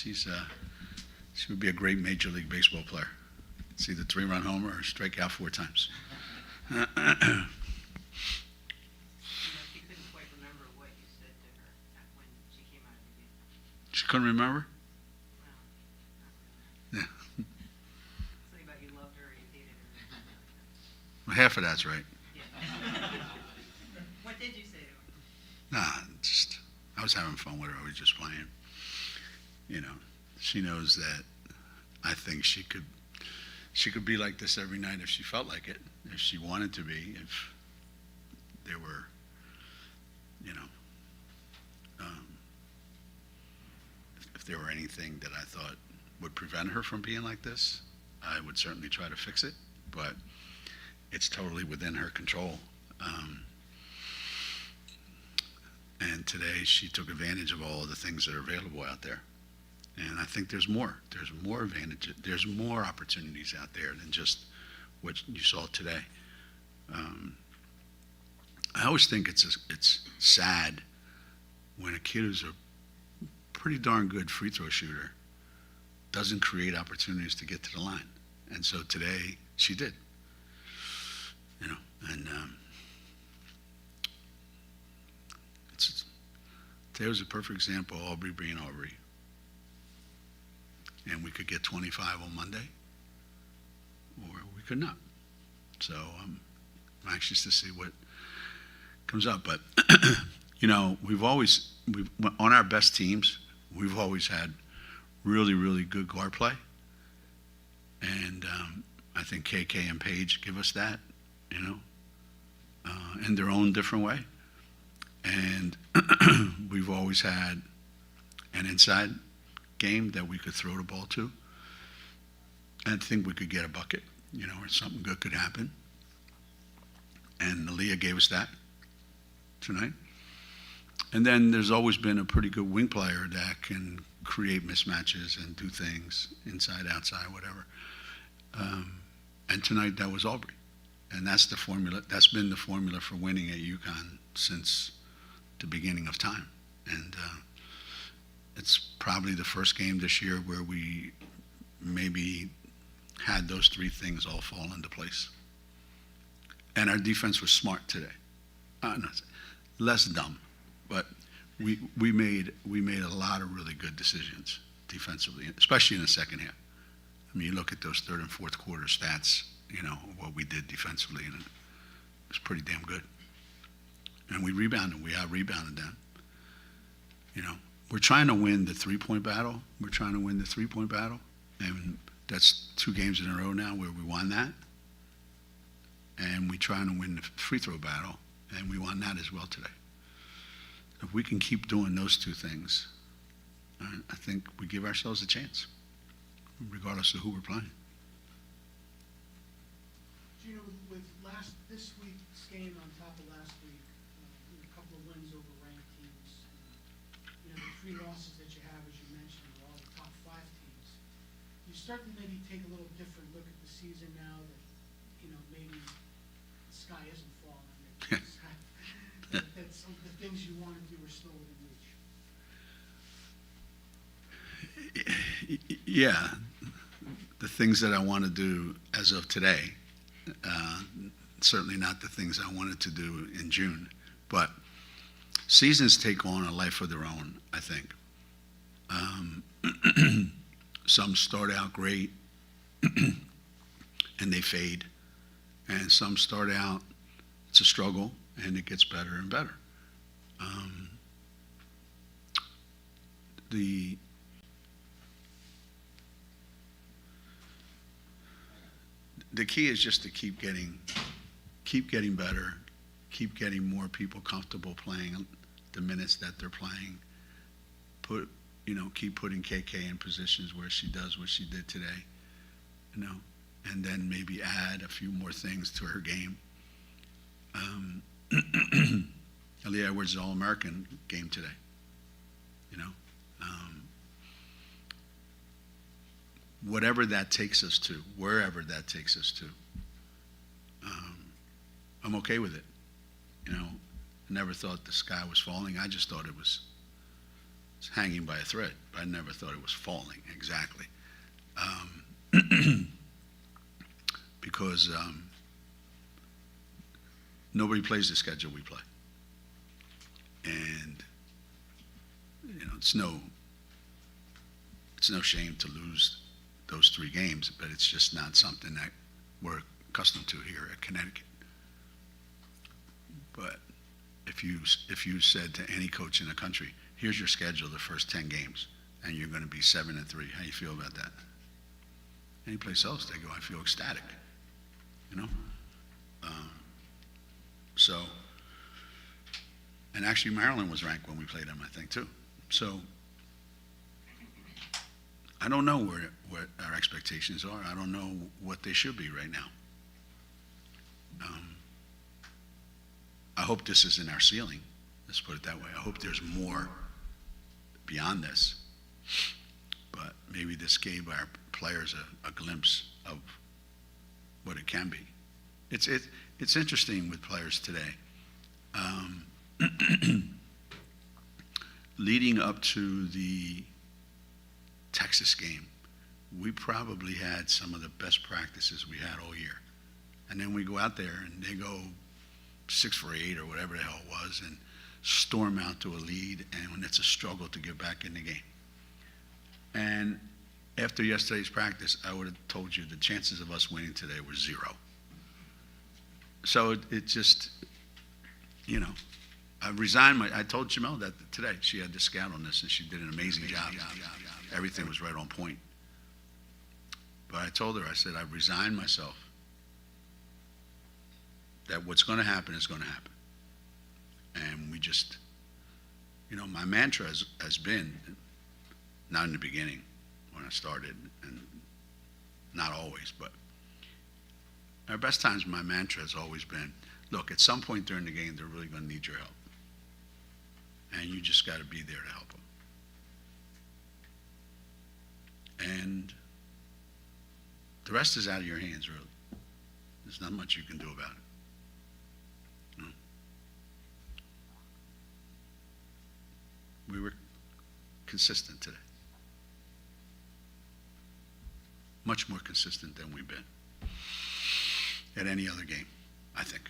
She would be a great Major League Baseball player. It's either 3-run homer or strike out 4 times. She couldn't quite remember what you said to her when she came out of the game. She couldn't remember? No, not really. Yeah. Something about you loved her or you hated her. Well, half of that's right. Yeah. What did you say to her? Nah, I was having fun with her. I was just playing. She knows that I think she could be like this every night if she felt like it, if she wanted to be, if there were, if there were anything that I thought would prevent her from being like this, I would certainly try to fix it, but it's totally within her control. And today she took advantage of all of the things that are available out there. And I think there's more. There's more advantage. There's more opportunities out there than just what you saw today. I always think it's sad when a kid who's a pretty darn good free throw shooter doesn't create opportunities to get to the line. And so today she did. And today was a perfect example of Aubrey being Aubrey. And we could get 25 on Monday, or we could not. So I'm anxious to see what comes up. But, we've on our best teams, we've always had really, really good guard play. And I think KK and Paige give us that, in their own different way. And we've always had an inside game that we could throw the ball to and think we could get a bucket, or something good could happen. And Aaliyah gave us that tonight. And then there's always been a pretty good wing player that can create mismatches and do things inside, outside, whatever. And tonight that was Aubrey. And that's the formula. That's been the formula for winning at UConn since the beginning of time. And it's probably the first game this year where we maybe had those 3 things all fall into place. And our defense was smart today. Less dumb, but we made a lot of really good decisions defensively, especially in the second half. I mean, you look at those third and fourth quarter stats, what we did defensively, and it was pretty damn good. And we rebounded. We out-rebounded them. We're trying to win the three-point battle. And that's 2 games in a row now where we won that. And we're trying to win the free throw battle, and we won that as well today. If we can keep doing those 2 things, I think we give ourselves a chance, regardless of who we're playing. Geno, with this week's game on top of last week, a couple of wins over ranked teams, the 3 losses that you have, as you mentioned, are all the top 5 teams. You start to maybe take a little different look at the season now that, maybe the sky isn't falling. That some of the things you want to do are still within reach. Yeah, the things that I want to do as of today, certainly not the things I wanted to do in June, but seasons take on a life of their own, I think. Some start out great and they fade, and some start out, it's a struggle, and it gets better and better. The key is just to keep getting better, keep getting more people comfortable playing the minutes that they're playing. Keep putting KK in positions where she does what she did today, and then maybe add a few more things to her game. Aaliyah Edwards' All-American game today, whatever that takes us to, wherever that takes us to, I'm okay with it. I never thought the sky was falling. I just thought it was hanging by a thread. I never thought it was falling exactly. Because nobody plays the schedule we play. And, it's no shame to lose those 3 games, but it's just not something that we're accustomed to here at Connecticut. But if you said to any coach in the country, here's your schedule the first 10 games, and you're going to be 7-3, how you feel about that? Any place else, they go, I feel ecstatic, So, and actually Maryland was ranked when we played them, I think, too. So, I don't know what our expectations are. I don't know what they should be right now. I hope this isn't our ceiling. Let's put it that way. I hope there's more beyond this. But maybe this gave our players a glimpse of what it can be. It's interesting with players today. Leading up to the Texas game, we probably had some of the best practices we had all year. And then we go out there and they go 6 for 8 or whatever the hell it was and storm out to a lead, and it's a struggle to get back in the game. And after yesterday's practice, I would have told you the chances of us winning today were 0. So it just, I told Jamel that today. She had the scout on this, and she did an amazing job. Everything was right on point. But I told her, I said, I resigned myself that what's going to happen is going to happen. And we just, my mantra has been, not in the beginning when I started, and not always, but our best times, my mantra has always been, look, at some point during the game, they're really going to need your help. And you just got to be there to help them. And the rest is out of your hands, really. There's not much you can do about it. We were consistent today. Much more consistent than we've been at any other game, I think.